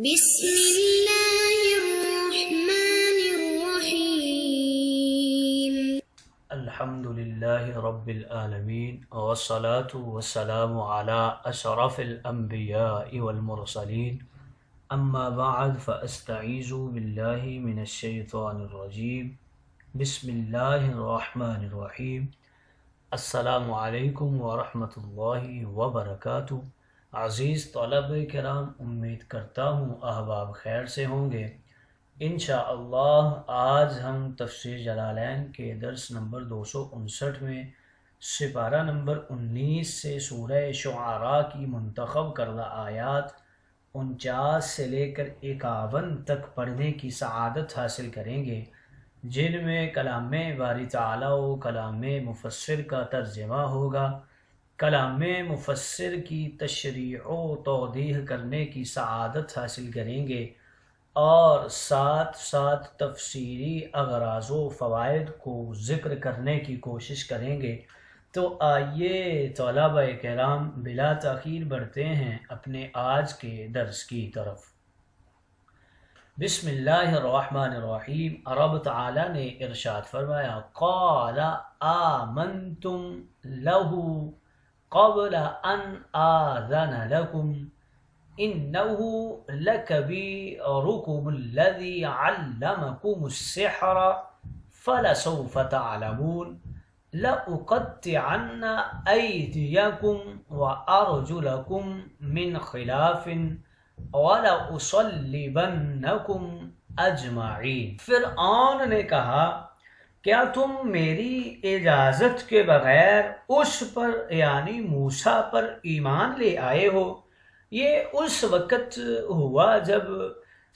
بسم اللہ الرحمن الرحیم الحمدللہ رب العالمین والصلاة والسلام علی اشرف الانبیاء والمرسلین اما بعد فاستعیذ باللہ من الشیطان الرجیم بسم اللہ الرحمن الرحیم السلام علیکم ورحمۃ اللہ وبرکاتہ۔ عزیز طلبہ کرام، امید کرتا ہوں احباب خیر سے ہوں گے۔ انشاءاللہ آج ہم تفسیر جلالین کے درس نمبر 259 میں سپارہ نمبر 19 سے سورہ شعراء کی منتخب کردہ آیات 49 سے لے کر 51 تک پڑھنے کی سعادت حاصل کریں گے، جن میں کلام باری تعالیٰ و کلام مفسر کا ترجمہ ہوگا۔ کلام مفسر کی تشریح و توضیح کرنے کی سعادت حاصل کریں گے اور ساتھ ساتھ تفسیری اغراض و فوائد کو ذکر کرنے کی کوشش کریں گے۔ تو آئیے طلبہ کرام بلا تاخیر بڑھتے ہیں اپنے آج کے درس کی طرف۔ بسم اللہ الرحمن الرحیم۔ رب تعالی نے ارشاد فرمایا، قال آمنتم لہو قبل ان آذن لکم انه لکبیرکم الذی علمکم السحر فلسوف تعلمون لأقطعن ایدیکم وارجلکم من خلاف وَلَأُصَلِّبَنَّكُمْ أَجْمَعِينَ۔ فرعون نے کہا، کیا تم میری اجازت کے بغیر اس پر یعنی موسیٰ پر ایمان لے آئے ہو؟ یہ اس وقت ہوا جب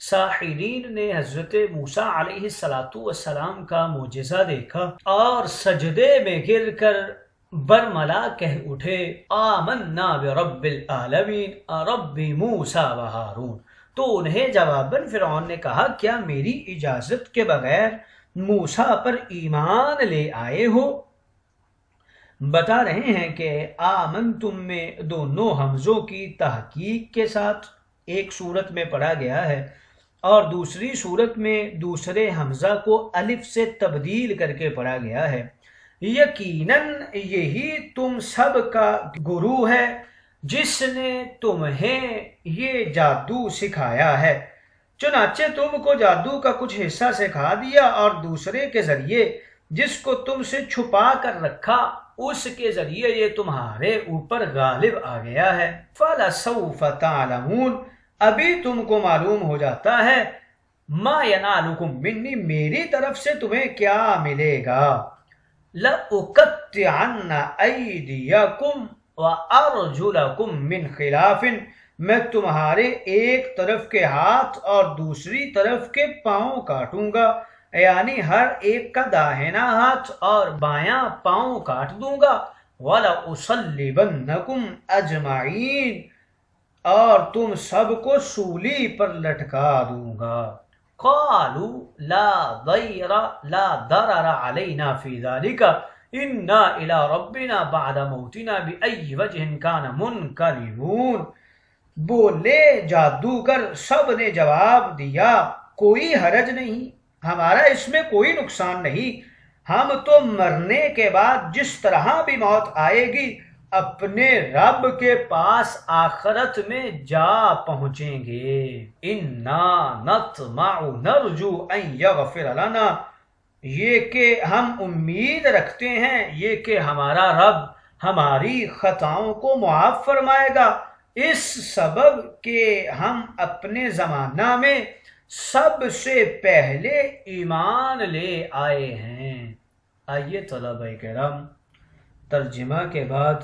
ساحرین نے حضرت موسیٰ علیہ السلام کا معجزہ دیکھا اور سجدے میں گر کر برملا کہہ اٹھے، آمنا برب العالمین رب موسیٰ و ہارون۔ تو انہیں جواباً فرعون نے کہا، کیا میری اجازت کے بغیر موسیٰ پر ایمان لے آئے ہو؟ بتا رہے ہیں کہ آمنتم میں دونوں حمزوں کی تحقیق کے ساتھ ایک صورت میں پڑھا گیا ہے اور دوسری صورت میں دوسرے حمزہ کو الف سے تبدیل کر کے پڑھا گیا ہے۔ یقیناً یہی تم سب کا گرو ہے جس نے تمہیں یہ جادو سکھایا ہے، چنانچہ تم کو جادو کا کچھ حصہ سکھا دیا اور دوسرے کے ذریعے جس کو تم سے چھپا کر رکھا اس کے ذریعے یہ تمہارے اوپر غالب آ گیا ہے۔ فَلَسَوْفَ تَعْلَمُونَ، ابھی تم کو معلوم ہو جاتا ہے، مَا يَنَالُكُم مِّنِّي، میری طرف سے تمہیں کیا ملے گا۔ لَأُقَطِّعَنَّ أَيْدِيَكُمْ وَأَرْجُلَكُمْ مِنْ خِلَافٍ، میں تمہارے ایک طرف کے ہاتھ اور دوسری طرف کے پاؤں کاٹوں گا، یعنی ہر ایک کا داہنا ہاتھ اور بایاں پاؤں کاٹ دوں گا۔ وَلَأُصَلِّبَنَّكُمْ أَجْمَعِينَ، اور تم سب کو سولی پر لٹکا دوں گا۔ قالوا لا ضرر علينا في ذلك انا الى ربنا بعد موتنا باي وجه كان منقلبون، بولے جادوگر سب نے جواب دیا، کوئی حرج نہیں، ہمارا اس میں کوئی نقصان نہیں، ہم تو مرنے کے بعد جس طرح بھی موت آئے گی اپنے رب کے پاس آخرت میں جا پہنچیں گے۔ اِنَّا نَطْمَعُ نَرْجُو أَن يَغْفِرَ لَنَا، یہ کہ ہم امید رکھتے ہیں یہ کہ ہمارا رب ہماری خطاؤں کو معاف فرمائے گا، اس سبب کہ ہم اپنے زمانہ میں سب سے پہلے ایمان لے آئے ہیں۔ آئیے طلبہ کرام ترجمہ کے بعد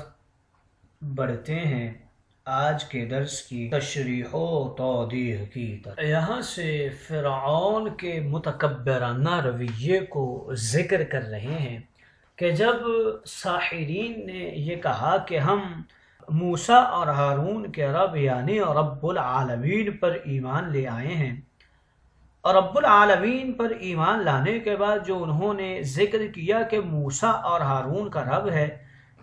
بڑھتے ہیں آج کے درس کی تشریح و توضیح کی طرف۔ یہاں سے فرعون کے متکبرانہ رویے کو ذکر کر رہے ہیں کہ جب ساحرین نے یہ کہا کہ ہم موسیٰ اور ہارون کے رب یعنی رب العالمین پر ایمان لے آئے ہیں، اور رب العالمین پر ایمان لانے کے بعد جو انہوں نے ذکر کیا کہ موسیٰ اور ہارون کا رب ہے،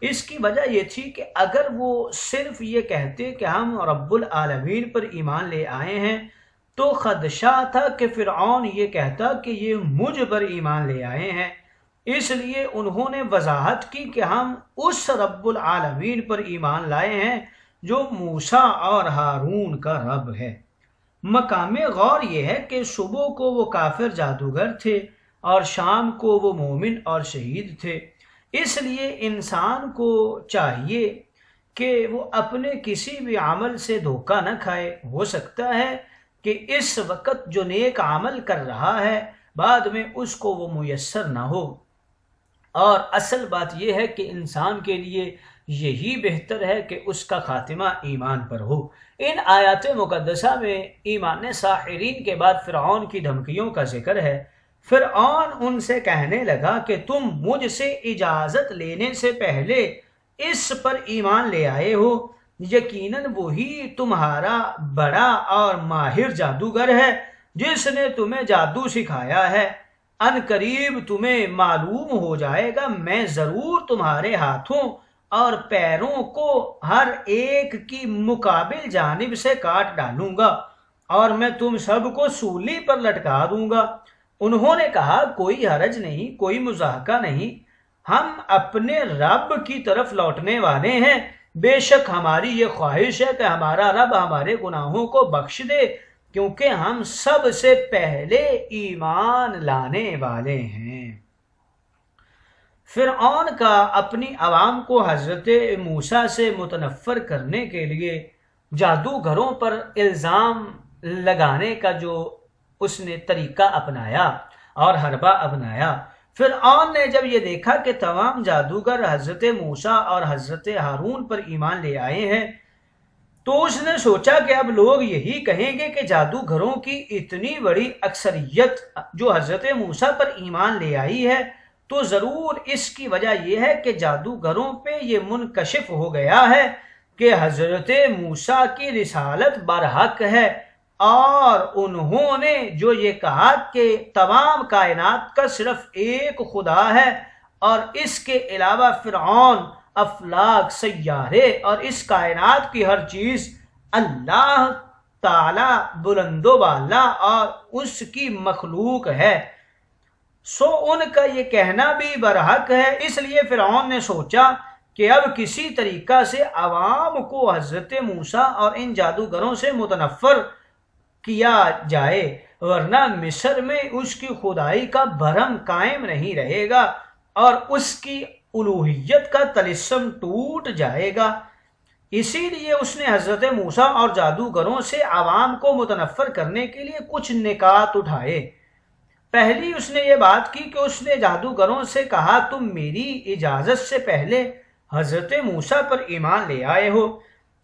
اس کی وجہ یہ تھی کہ اگر وہ صرف یہ کہتے کہ ہم رب العالمین پر ایمان لے آئے ہیں تو خدشہ تھا کہ فرعون یہ کہتا کہ یہ مجھ پر ایمان لے آئے ہیں، اس لیے انہوں نے وضاحت کی کہ ہم اس رب العالمین پر ایمان لائے ہیں جو موسیٰ اور ہارون کا رب ہے۔ مقام غور یہ ہے کہ صبح کو وہ کافر جادوگر تھے اور شام کو وہ مومن اور شہید تھے، اس لیے انسان کو چاہیے کہ وہ اپنے کسی بھی عمل سے دھوکہ نہ کھائے۔ ہو سکتا ہے کہ اس وقت جو نیک عمل کر رہا ہے بعد میں اس کو وہ میسر نہ ہو، اور اصل بات یہ ہے کہ انسان کے لیے یہی بہتر ہے کہ اس کا خاتمہ ایمان پر ہو۔ ان آیات مقدسہ میں ایمان ساحرین کے بعد فرعون کی دھمکیوں کا ذکر ہے۔ فرعون ان سے کہنے لگا کہ تم مجھ سے اجازت لینے سے پہلے اس پر ایمان لے آئے ہو، یقیناً وہی تمہارا بڑا اور ماہر جادوگر ہے جس نے تمہیں جادو سکھایا ہے۔ ان قریب تمہیں معلوم ہو جائے گا، میں ضرور تمہارے ہاتھوں اور پیروں کو ہر ایک کی مقابل جانب سے کاٹ ڈالوں گا اور میں تم سب کو سولی پر لٹکا دوں گا۔ انہوں نے کہا کوئی حرج نہیں، کوئی مضاحکہ نہیں، ہم اپنے رب کی طرف لوٹنے والے ہیں، بے شک ہماری یہ خواہش ہے کہ ہمارا رب ہمارے گناہوں کو بخش دے کیونکہ ہم سب سے پہلے ایمان لانے والے ہیں۔ فرعون کا اپنی عوام کو حضرت موسیٰ سے متنفر کرنے کے لیے جادوگروں پر الزام لگانے کا جو اس نے طریقہ اپنایا اور حربہ اپنایا، فرعون نے جب یہ دیکھا کہ تمام جادوگر حضرت موسیٰ اور حضرت ہارون پر ایمان لے آئے ہیں تو اس نے سوچا کہ اب لوگ یہی کہیں گے کہ جادوگروں کی اتنی بڑی اکثریت جو حضرت موسیٰ پر ایمان لے آئی ہے تو ضرور اس کی وجہ یہ ہے کہ جادوگروں پہ یہ منکشف ہو گیا ہے کہ حضرت موسیٰ کی رسالت برحق ہے، اور انہوں نے جو یہ کہا کہ تمام کائنات کا صرف ایک خدا ہے اور اس کے علاوہ فرعون، افلاک، سیارے اور اس کائنات کی ہر چیز اللہ تعالی بلند و بالا اور اس کی مخلوق ہے، سو ان کا یہ کہنا بھی برحق ہے۔ اس لیے فرعون نے سوچا کہ اب کسی طریقہ سے عوام کو حضرت موسیٰ اور ان جادوگروں سے متنفر کیا جائے، ورنہ مصر میں اس کی خدائی کا بھرم قائم نہیں رہے گا اور اس کی الوہیت کا طلسم ٹوٹ جائے گا۔ اسی لیے اس نے حضرت موسیٰ اور جادوگروں سے عوام کو متنفر کرنے کے لیے کچھ نکات اٹھائے۔ پہلی اس نے یہ بات کی کہ اس نے جادوگروں سے کہا تم میری اجازت سے پہلے حضرت موسیٰ پر ایمان لے آئے ہو۔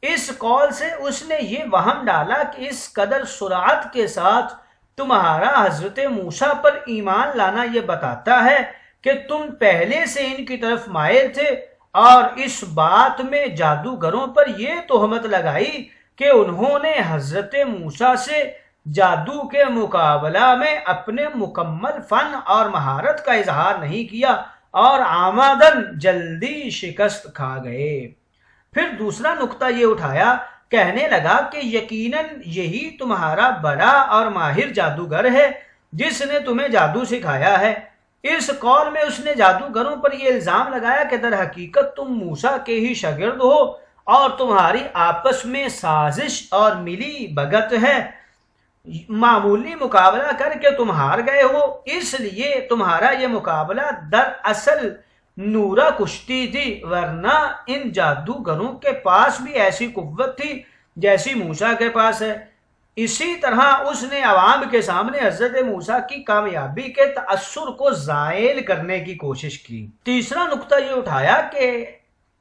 اس قول سے اس نے یہ وہم ڈالا کہ اس قدر سرعت کے ساتھ تمہارا حضرت موسیٰ پر ایمان لانا یہ بتاتا ہے کہ تم پہلے سے ان کی طرف مائل تھے، اور اس بات میں جادوگروں پر یہ تہمت لگائی کہ انہوں نے حضرت موسیٰ سے جادو کے مقابلہ میں اپنے مکمل فن اور مہارت کا اظہار نہیں کیا اور آمدن جلدی شکست کھا گئے۔ پھر دوسرا نقطہ یہ اٹھایا، کہنے لگا کہ یقیناً یہی تمہارا بڑا اور ماہر جادوگر ہے جس نے تمہیں جادو سکھایا ہے۔ اس قول میں اس نے جادوگروں پر یہ الزام لگایا کہ در حقیقت تم موسیٰ کے ہی شاگرد ہو اور تمہاری آپس میں سازش اور ملی بھگت ہے، معمولی مقابلہ کر کے تم ہار گئے ہو، اس لیے تمہارا یہ مقابلہ دراصل نورا کشتی تھی، ورنہ ان جادوگروں کے پاس بھی ایسی قوت تھی جیسی موسیٰ کے پاس ہے۔ اسی طرح اس نے عوام کے سامنے حضرت موسیٰ کی کامیابی کے تأثر کو زائل کرنے کی کوشش کی۔ تیسرا نقطہ یہ اٹھایا کہ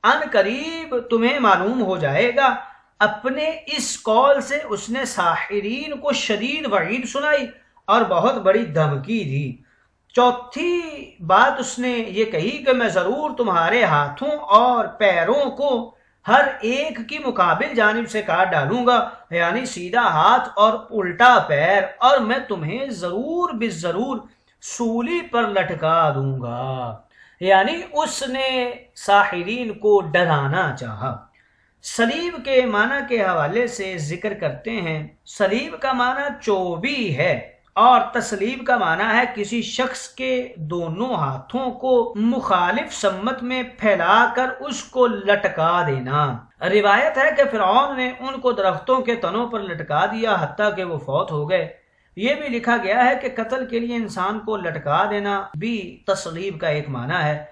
ان قریب تمہیں معلوم ہو جائے گا۔ اپنے اس قول سے اس نے ساحرین کو شدید وعید سنائی اور بہت بڑی دھمکی دی۔ چوتھی بات اس نے یہ کہی کہ میں ضرور تمہارے ہاتھوں اور پیروں کو ہر ایک کی مقابل جانب سے کاٹ ڈالوں گا، یعنی سیدھا ہاتھ اور الٹا پیر، اور میں تمہیں ضرور بالضرور سولی پر لٹکا دوں گا، یعنی اس نے ساحرین کو ڈرانا چاہا۔ سلیب کے معنی کے حوالے سے ذکر کرتے ہیں، سلیب کا معنی چوبی ہے اور تسلیب کا معنی ہے کسی شخص کے دونوں ہاتھوں کو مخالف سمت میں پھیلا کر اس کو لٹکا دینا۔ روایت ہے کہ فرعون نے ان کو درختوں کے تنوں پر لٹکا دیا حتیٰ کہ وہ فوت ہو گئے۔ یہ بھی لکھا گیا ہے کہ قتل کے لیے انسان کو لٹکا دینا بھی تسلیب کا ایک معنی ہے۔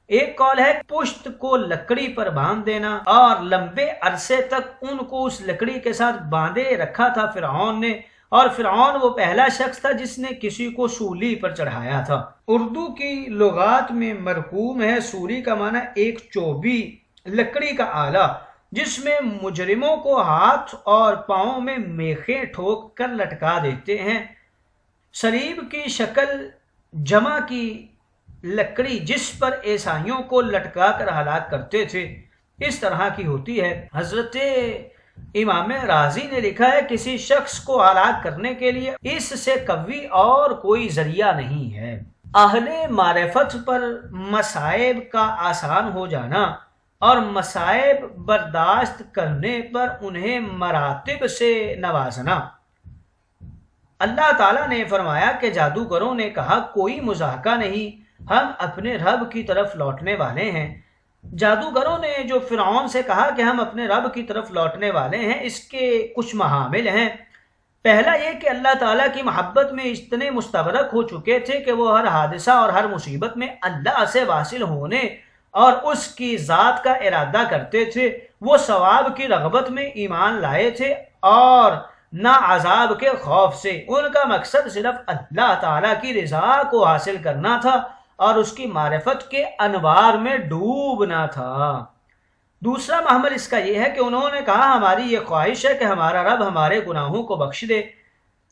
ایک قول ہے پشت کو لکڑی پر باندھ دینا، اور لمبے عرصے تک ان کو اس لکڑی کے ساتھ باندھے رکھا تھا فرعون نے، اور فرعون وہ پہلا شخص تھا جس نے کسی کو سولی پر چڑھایا تھا۔ اردو کی لغات میں مرقوم ہے، سولی کا معنی ایک چوبی لکڑی کا آلہ جس میں مجرموں کو ہاتھ اور پاؤں میں میخیں ٹھوک کر لٹکا دیتے ہیں۔ سلیب کی شکل جمع کی لکڑی جس پر عیسائیوں کو لٹکا کر ہلاک کرتے تھے اس طرح کی ہوتی ہے۔ حضرت امام رازی نے لکھا ہے کسی شخص کو ہلاک کرنے کے لیے اس سے قوی اور کوئی ذریعہ نہیں ہے۔ اہل معرفت پر مصائب کا آسان ہو جانا اور مصائب برداشت کرنے پر انہیں مراتب سے نوازنا۔ اللہ تعالیٰ نے فرمایا کہ جادوگروں نے کہا کوئی مضاحکہ نہیں، ہم اپنے رب کی طرف لوٹنے والے ہیں۔ جادوگروں نے جو فرعون سے کہا کہ ہم اپنے رب کی طرف لوٹنے والے ہیں، اس کے کچھ محامل ہیں۔ پہلا یہ کہ اللہ تعالیٰ کی محبت میں اتنے مستغرق ہو چکے تھے کہ وہ ہر حادثہ اور ہر مصیبت میں اللہ سے واصل ہونے اور اس کی ذات کا ارادہ کرتے تھے۔ وہ ثواب کی رغبت میں ایمان لائے تھے اور نہ عذاب کے خوف سے۔ ان کا مقصد صرف اللہ تعالیٰ کی رضا کو حاصل کرنا تھا اور اس کی معرفت کے انوار میں ڈوبنا تھا۔ دوسرا محمل اس کا یہ ہے کہ انہوں نے کہا ہماری یہ خواہش ہے کہ ہمارا رب ہمارے گناہوں کو بخش دے۔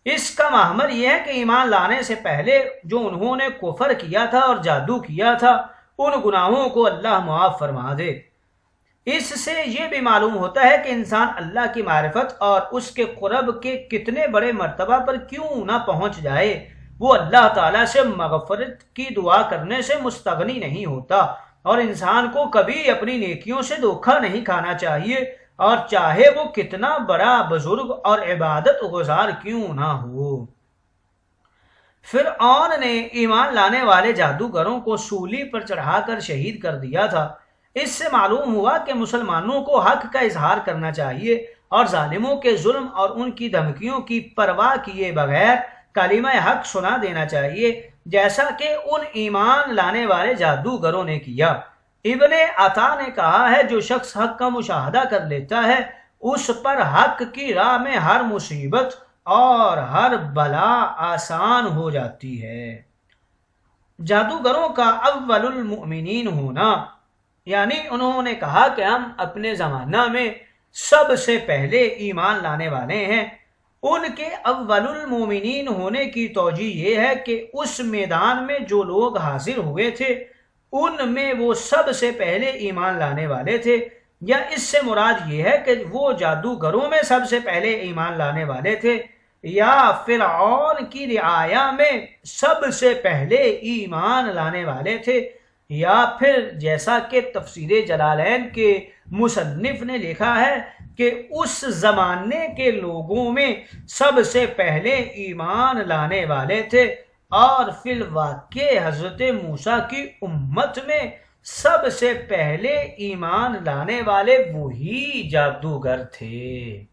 اس کا محمل یہ ہے کہ ایمان لانے سے پہلے جو انہوں نے کفر کیا تھا اور جادو کیا تھا ان گناہوں کو اللہ معاف فرما دے۔ اس سے یہ بھی معلوم ہوتا ہے کہ انسان اللہ کی معرفت اور اس کے قرب کے کتنے بڑے مرتبہ پر کیوں نہ پہنچ جائے، وہ اللہ تعالیٰ سے مغفرت کی دعا کرنے سے مستغنی نہیں ہوتا، اور انسان کو کبھی اپنی نیکیوں سے دھوکہ نہیں کھانا چاہیے، اور چاہے وہ کتنا بڑا بزرگ اور عبادت گزار کیوں نہ ہو۔ فرعون نے ایمان لانے والے جادوگروں کو سولی پر چڑھا کر شہید کر دیا تھا۔ اس سے معلوم ہوا کہ مسلمانوں کو حق کا اظہار کرنا چاہیے اور ظالموں کے ظلم اور ان کی دھمکیوں کی پرواہ کیے بغیر کلمہ حق سنا دینا چاہیے، جیسا کہ ان ایمان لانے والے جادوگروں نے کیا۔ ابن عطا نے کہا ہے جو شخص حق کا مشاہدہ کر لیتا ہے اس پر حق کی راہ میں ہر مصیبت اور ہر بلا آسان ہو جاتی ہے۔ جادوگروں کا اول المؤمنین ہونا، یعنی انہوں نے کہا کہ ہم اپنے زمانہ میں سب سے پہلے ایمان لانے والے ہیں۔ ان کے اول المومنین ہونے کی توجہ یہ ہے کہ اس میدان میں جو لوگ حاضر ہوئے تھے ان میں وہ سب سے پہلے ایمان لانے والے تھے، یا اس سے مراد یہ ہے کہ وہ جادوگروں میں سب سے پہلے ایمان لانے والے تھے، یا فرعون کی رعایا میں سب سے پہلے ایمان لانے والے تھے، یا پھر جیسا کہ تفسیر جلالین کے مصنف نے لکھا ہے کہ اس زمانے کے لوگوں میں سب سے پہلے ایمان لانے والے تھے، اور فی الواقع حضرت موسیٰ کی امت میں سب سے پہلے ایمان لانے والے وہی جادوگر تھے۔